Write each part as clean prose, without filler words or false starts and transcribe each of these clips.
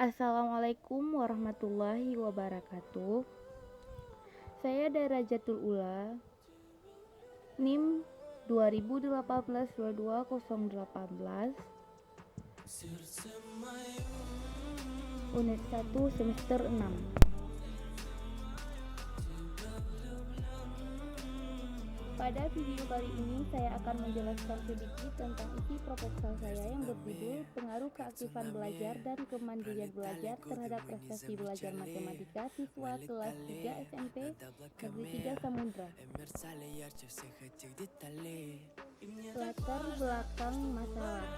Assalamualaikum warahmatullahi wabarakatuh. Saya Darajatul Ula, NIM 2018-22-018, Unit 1 Semester 6. Pada video kali ini saya akan menjelaskan sedikit tentang isi proposal saya yang berjudul Pengaruh Keaktifan Belajar dan Kemandirian Belajar terhadap Prestasi Belajar Matematika Siswa Kelas 3 SMP Negeri 3 Samudra. Latar belakang masalah.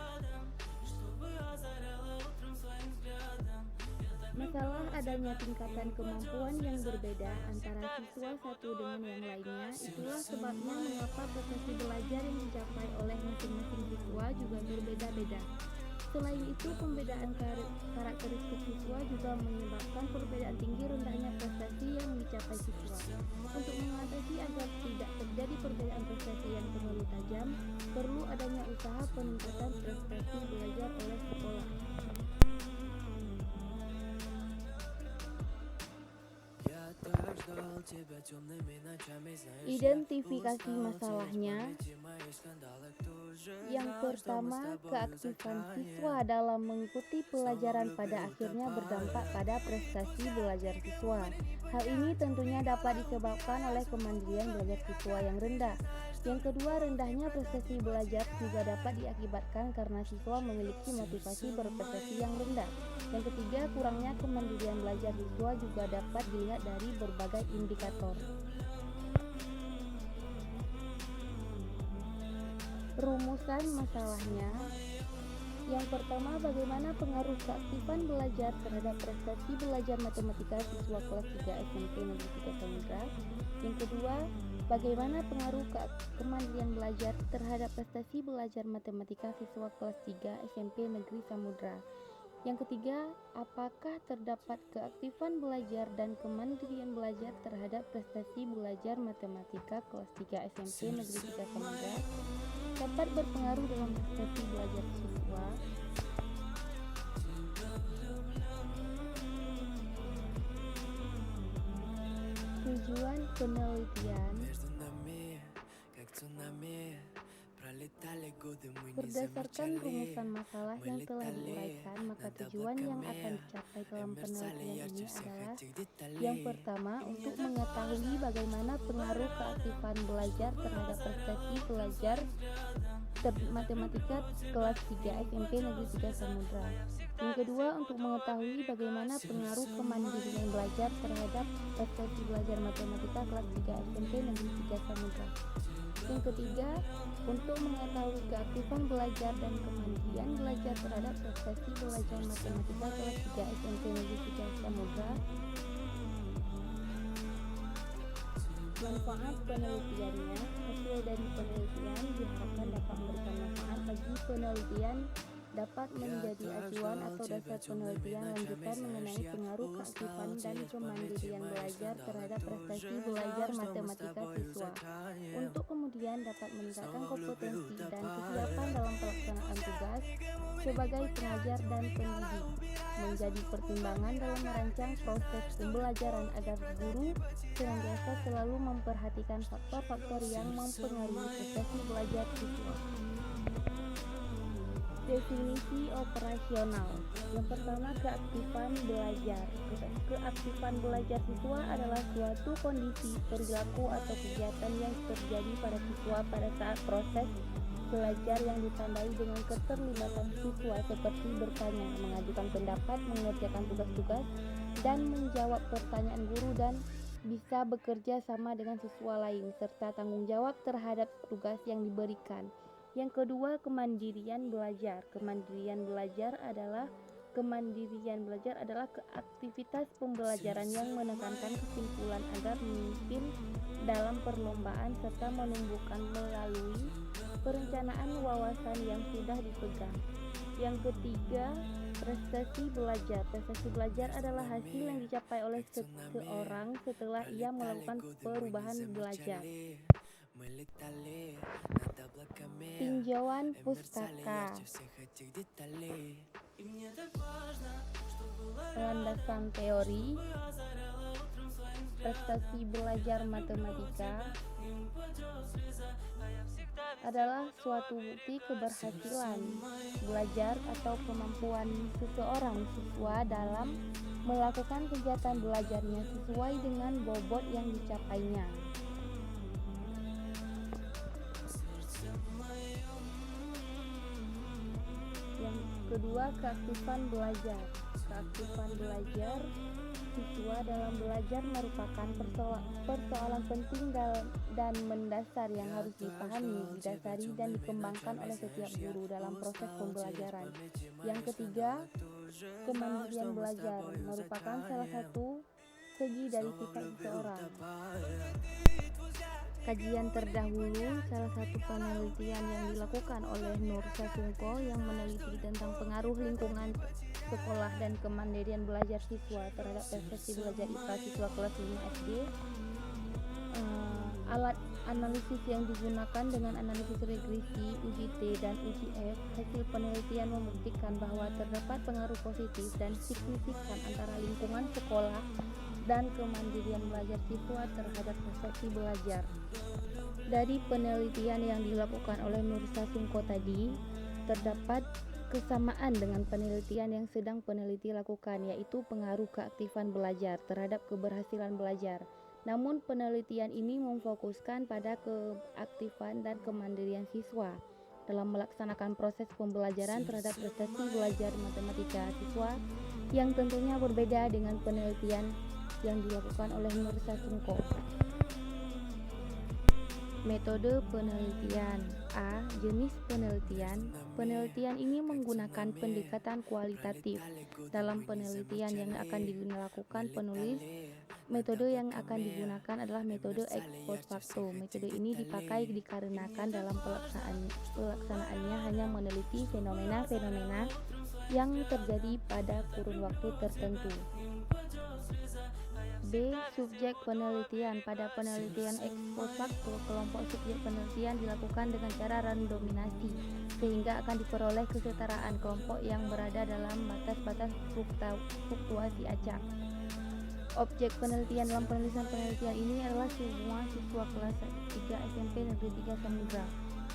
Masalah adanya tingkatan kemampuan yang berbeda antara siswa satu dengan yang lainnya. Itulah sebabnya mengapa prestasi belajar yang dicapai oleh masing-masing siswa juga berbeda-beda. Selain itu, pembedaan karakteristik siswa juga menyebabkan perbedaan tinggi rendahnya prestasi yang dicapai siswa. Untuk mengatasi agar tidak terjadi perbedaan prestasi yang terlalu tajam, perlu adanya usaha peningkatan prestasi belajar oleh sekolah. Identifikasi masalahnya. Yang pertama, keaktifan siswa dalam mengikuti pelajaran pada akhirnya berdampak pada prestasi belajar siswa. Hal ini tentunya dapat disebabkan oleh kemandirian belajar siswa yang rendah. Yang kedua, rendahnya prestasi belajar juga dapat diakibatkan karena siswa memiliki motivasi berprestasi yang rendah. Yang ketiga, kurangnya kemandirian belajar siswa juga dapat dilihat dari berbagai indikator. Rumusan masalahnya. Yang pertama, bagaimana pengaruh keaktifan belajar terhadap prestasi belajar matematika siswa kelas 3 SMP Negeri 3 Samudra. Yang kedua, bagaimana pengaruh kemandirian belajar terhadap prestasi belajar matematika siswa kelas 3 SMP Negeri Samudra. Yang ketiga, apakah terdapat keaktifan belajar dan kemandirian belajar terhadap prestasi belajar matematika kelas 3 SMP Negeri 3 Samudra dapat berpengaruh dalam prestasi belajar siswa? Tujuan penelitian. Berdasarkan rumusan masalah yang telah diuraikan, maka tujuan yang akan dicapai dalam penelitian ini adalah: yang pertama, untuk mengetahui bagaimana pengaruh keaktifan belajar terhadap prestasi belajar matematika kelas 3 SMP Negeri 3 Samudra. Yang kedua, untuk mengetahui bagaimana pengaruh kemandirian belajar terhadap prestasi belajar matematika kelas 3 SMP Negeri 3 Samudra. Yang ketiga, untuk mengetahui keaktifan belajar dan kemandirian belajar terhadap prestasi belajar matematika kelas 3 SMP Negeri 3 Samudra. Manfaat penelitiannya. Hasil dari penelitian diharapkan dapat memberikan manfaat bagi penelitian, dapat menjadi acuan atau dasar penelitian lanjutan mengenai pengaruh keaktifan dan kemandirian belajar terhadap prestasi belajar matematika siswa, untuk kemudian dapat meningkatkan kompetensi dan kesiapan dalam pelaksanaan tugas sebagai pengajar dan pendidik, menjadi pertimbangan dalam merancang proses pembelajaran agar guru senantiasa selalu memperhatikan faktor-faktor yang mempengaruhi prestasi belajar siswa. Definisi operasional. Yang pertama, keaktifan belajar. Keaktifan belajar siswa adalah suatu kondisi, perilaku atau kegiatan yang terjadi pada siswa pada saat proses belajar yang ditandai dengan keterlibatan siswa seperti bertanya, mengajukan pendapat, mengerjakan tugas-tugas, dan menjawab pertanyaan guru, dan bisa bekerja sama dengan siswa lain serta tanggung jawab terhadap tugas yang diberikan. Yang kedua, kemandirian belajar. Kemandirian belajar adalah aktivitas pembelajaran yang menekankan kesimpulan agar memimpin dalam perlombaan serta menumbuhkan melalui perencanaan wawasan yang sudah dipegang. Yang ketiga, prestasi belajar. Prestasi belajar adalah hasil yang dicapai oleh seseorang setelah ia melakukan perubahan belajar. Tinjauan pustaka. landasan teori, prestasi belajar matematika adalah suatu bukti keberhasilan belajar atau kemampuan seseorang siswa dalam melakukan kegiatan belajarnya sesuai dengan bobot yang dicapainya. Yang kedua, keaktifan belajar. Keaktifan belajar siswa dalam belajar merupakan persoalan penting dan mendasar yang harus dipahami, didasari dan dikembangkan oleh setiap guru dalam proses pembelajaran. Yang ketiga, kemandirian belajar merupakan salah satu segi dari sifat seseorang. Kajian terdahulu, salah satu penelitian yang dilakukan oleh Nur Sasungko yang meneliti tentang pengaruh lingkungan sekolah dan kemandirian belajar siswa terhadap prestasi belajar IPA siswa kelas 5 SD. Alat analisis yang digunakan dengan analisis regresi, uji T dan uji F, hasil penelitian membuktikan bahwa terdapat pengaruh positif dan signifikan antara lingkungan sekolah dan kemandirian belajar siswa terhadap prestasi belajar. Dari penelitian yang dilakukan oleh Nur Sasungko tadi, terdapat kesamaan dengan penelitian yang sedang peneliti lakukan, yaitu pengaruh keaktifan belajar terhadap keberhasilan belajar. Namun penelitian ini memfokuskan pada keaktifan dan kemandirian siswa dalam melaksanakan proses pembelajaran terhadap prestasi belajar matematika siswa, yang tentunya berbeda dengan penelitian yang dilakukan oleh Nur Sasungko. Metode penelitian. A. Jenis penelitian. Penelitian ini menggunakan pendekatan kualitatif. Dalam penelitian yang akan dilakukan penulis, metode yang akan digunakan adalah metode ex post facto. Metode ini dipakai dikarenakan dalam pelaksanaannya hanya meneliti fenomena-fenomena yang terjadi pada kurun waktu tertentu. B. Subjek penelitian. Pada penelitian ex post facto, kelompok subjek penelitian dilakukan dengan cara randomisasi, sehingga akan diperoleh kesetaraan kelompok yang berada dalam batas-batas fluktuasi acak. Objek penelitian dalam penulisan penelitian ini adalah semua siswa kelas 3 SMP Negeri 3 Samudra.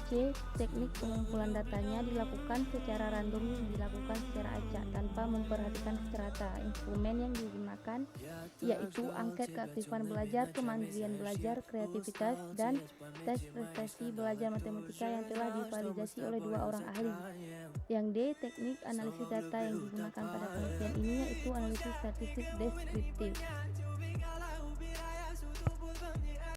C. Teknik pengumpulan datanya dilakukan secara random, dilakukan secara acak tanpa memperhatikan strata. Instrumen yang digunakan yaitu angket keaktifan belajar, kemandirian belajar, kreativitas, dan tes prestasi belajar matematika yang telah divalidasi oleh 2 orang ahli. Yang D. Teknik analisis data yang digunakan pada penelitian ini yaitu analisis statistik deskriptif.